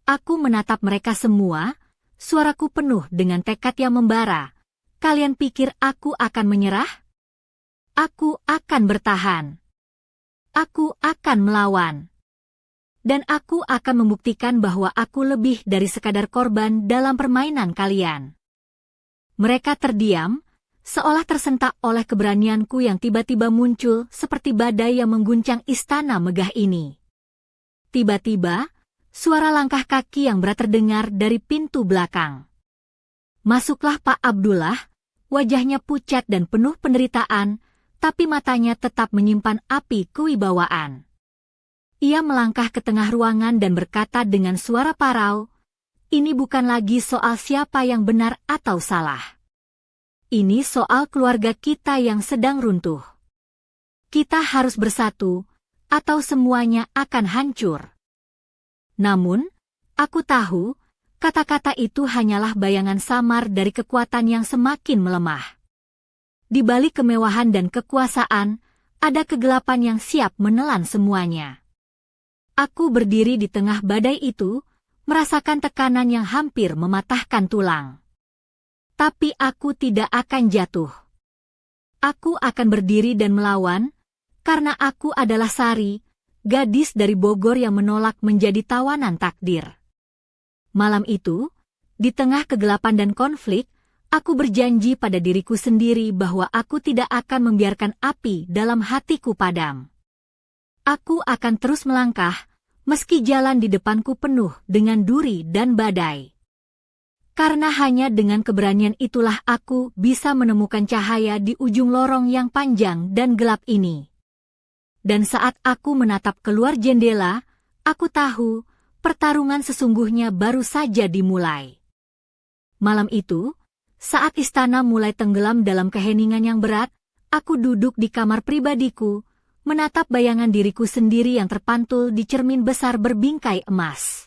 Aku menatap mereka semua, suaraku penuh dengan tekad yang membara. Kalian pikir aku akan menyerah? Aku akan bertahan. Aku akan melawan. Dan aku akan membuktikan bahwa aku lebih dari sekadar korban dalam permainan kalian. Mereka terdiam, seolah tersentak oleh keberanianku yang tiba-tiba muncul seperti badai yang mengguncang istana megah ini. Tiba-tiba, suara langkah kaki yang berat terdengar dari pintu belakang. Masuklah Pak Abdullah, wajahnya pucat dan penuh penderitaan, tapi matanya tetap menyimpan api kewibawaan. Ia melangkah ke tengah ruangan dan berkata dengan suara parau, "Ini bukan lagi soal siapa yang benar atau salah. Ini soal keluarga kita yang sedang runtuh. Kita harus bersatu, atau semuanya akan hancur." Namun, aku tahu, kata-kata itu hanyalah bayangan samar dari kekuatan yang semakin melemah. Di balik kemewahan dan kekuasaan, ada kegelapan yang siap menelan semuanya. Aku berdiri di tengah badai itu, merasakan tekanan yang hampir mematahkan tulang. Tapi aku tidak akan jatuh. Aku akan berdiri dan melawan, karena aku adalah Sari, gadis dari Bogor yang menolak menjadi tawanan takdir. Malam itu, di tengah kegelapan dan konflik, aku berjanji pada diriku sendiri bahwa aku tidak akan membiarkan api dalam hatiku padam. Aku akan terus melangkah, meski jalan di depanku penuh dengan duri dan badai. Karena hanya dengan keberanian itulah aku bisa menemukan cahaya di ujung lorong yang panjang dan gelap ini. Dan saat aku menatap keluar jendela, aku tahu, pertarungan sesungguhnya baru saja dimulai. Malam itu, saat istana mulai tenggelam dalam keheningan yang berat, aku duduk di kamar pribadiku, menatap bayangan diriku sendiri yang terpantul di cermin besar berbingkai emas.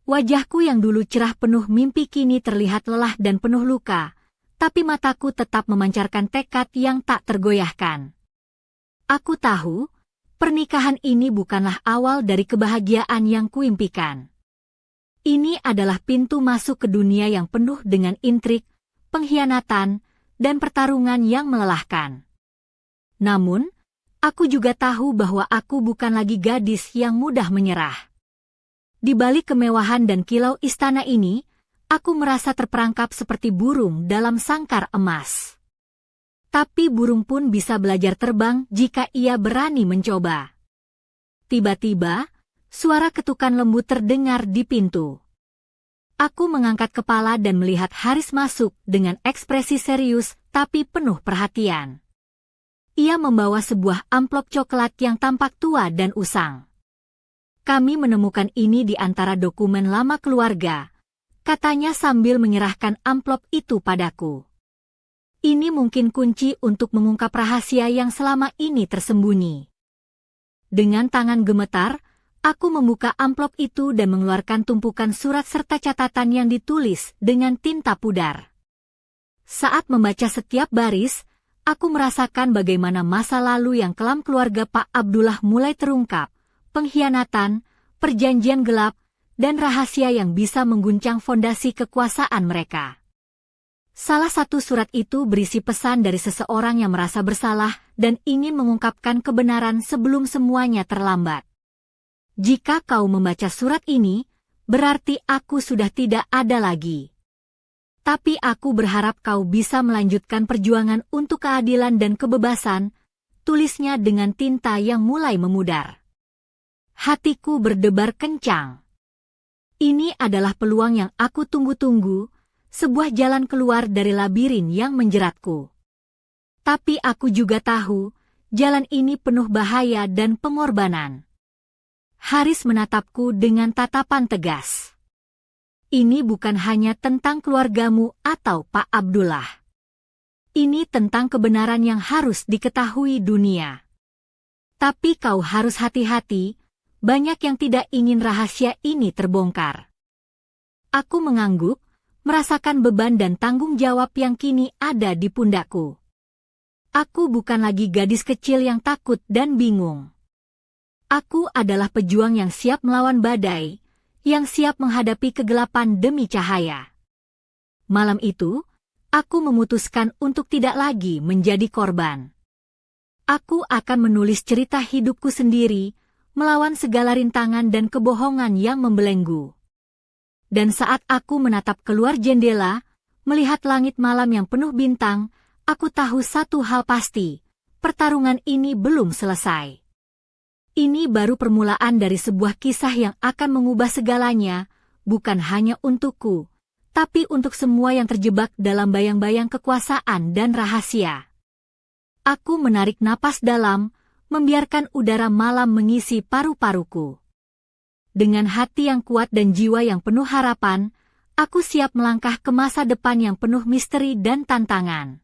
Wajahku yang dulu cerah penuh mimpi kini terlihat lelah dan penuh luka, tapi mataku tetap memancarkan tekad yang tak tergoyahkan. Aku tahu, pernikahan ini bukanlah awal dari kebahagiaan yang kuimpikan. Ini adalah pintu masuk ke dunia yang penuh dengan intrik, pengkhianatan, dan pertarungan yang melelahkan. Namun, aku juga tahu bahwa aku bukan lagi gadis yang mudah menyerah. Di balik kemewahan dan kilau istana ini, aku merasa terperangkap seperti burung dalam sangkar emas. Tapi burung pun bisa belajar terbang jika ia berani mencoba. Tiba-tiba, suara ketukan lembut terdengar di pintu. Aku mengangkat kepala dan melihat Haris masuk dengan ekspresi serius tapi penuh perhatian. Ia membawa sebuah amplop coklat yang tampak tua dan usang. "Kami menemukan ini di antara dokumen lama keluarga," katanya sambil menyerahkan amplop itu padaku. "Ini mungkin kunci untuk mengungkap rahasia yang selama ini tersembunyi." Dengan tangan gemetar, aku membuka amplop itu dan mengeluarkan tumpukan surat serta catatan yang ditulis dengan tinta pudar. Saat membaca setiap baris, aku merasakan bagaimana masa lalu yang kelam keluarga Pak Abdullah mulai terungkap. Pengkhianatan, perjanjian gelap, dan rahasia yang bisa mengguncang fondasi kekuasaan mereka. Salah satu surat itu berisi pesan dari seseorang yang merasa bersalah dan ingin mengungkapkan kebenaran sebelum semuanya terlambat. "Jika kau membaca surat ini, berarti aku sudah tidak ada lagi. Tapi aku berharap kau bisa melanjutkan perjuangan untuk keadilan dan kebebasan," tulisnya dengan tinta yang mulai memudar. Hatiku berdebar kencang. Ini adalah peluang yang aku tunggu-tunggu, sebuah jalan keluar dari labirin yang menjeratku. Tapi aku juga tahu, jalan ini penuh bahaya dan pengorbanan. Haris menatapku dengan tatapan tegas. "Ini bukan hanya tentang keluargamu atau Pak Abdullah. Ini tentang kebenaran yang harus diketahui dunia. Tapi kau harus hati-hati, banyak yang tidak ingin rahasia ini terbongkar." Aku mengangguk, merasakan beban dan tanggung jawab yang kini ada di pundakku. Aku bukan lagi gadis kecil yang takut dan bingung. Aku adalah pejuang yang siap melawan badai, yang siap menghadapi kegelapan demi cahaya. Malam itu, aku memutuskan untuk tidak lagi menjadi korban. Aku akan menulis cerita hidupku sendiri, melawan segala rintangan dan kebohongan yang membelenggu. Dan saat aku menatap keluar jendela, melihat langit malam yang penuh bintang, aku tahu satu hal pasti, pertarungan ini belum selesai. Ini baru permulaan dari sebuah kisah yang akan mengubah segalanya, bukan hanya untukku, tapi untuk semua yang terjebak dalam bayang-bayang kekuasaan dan rahasia. Aku menarik napas dalam, membiarkan udara malam mengisi paru-paruku. Dengan hati yang kuat dan jiwa yang penuh harapan, aku siap melangkah ke masa depan yang penuh misteri dan tantangan.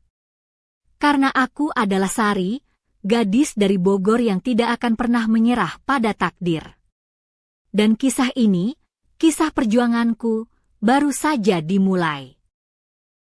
Karena aku adalah Sari, gadis dari Bogor yang tidak akan pernah menyerah pada takdir. Dan kisah ini, kisah perjuanganku, baru saja dimulai.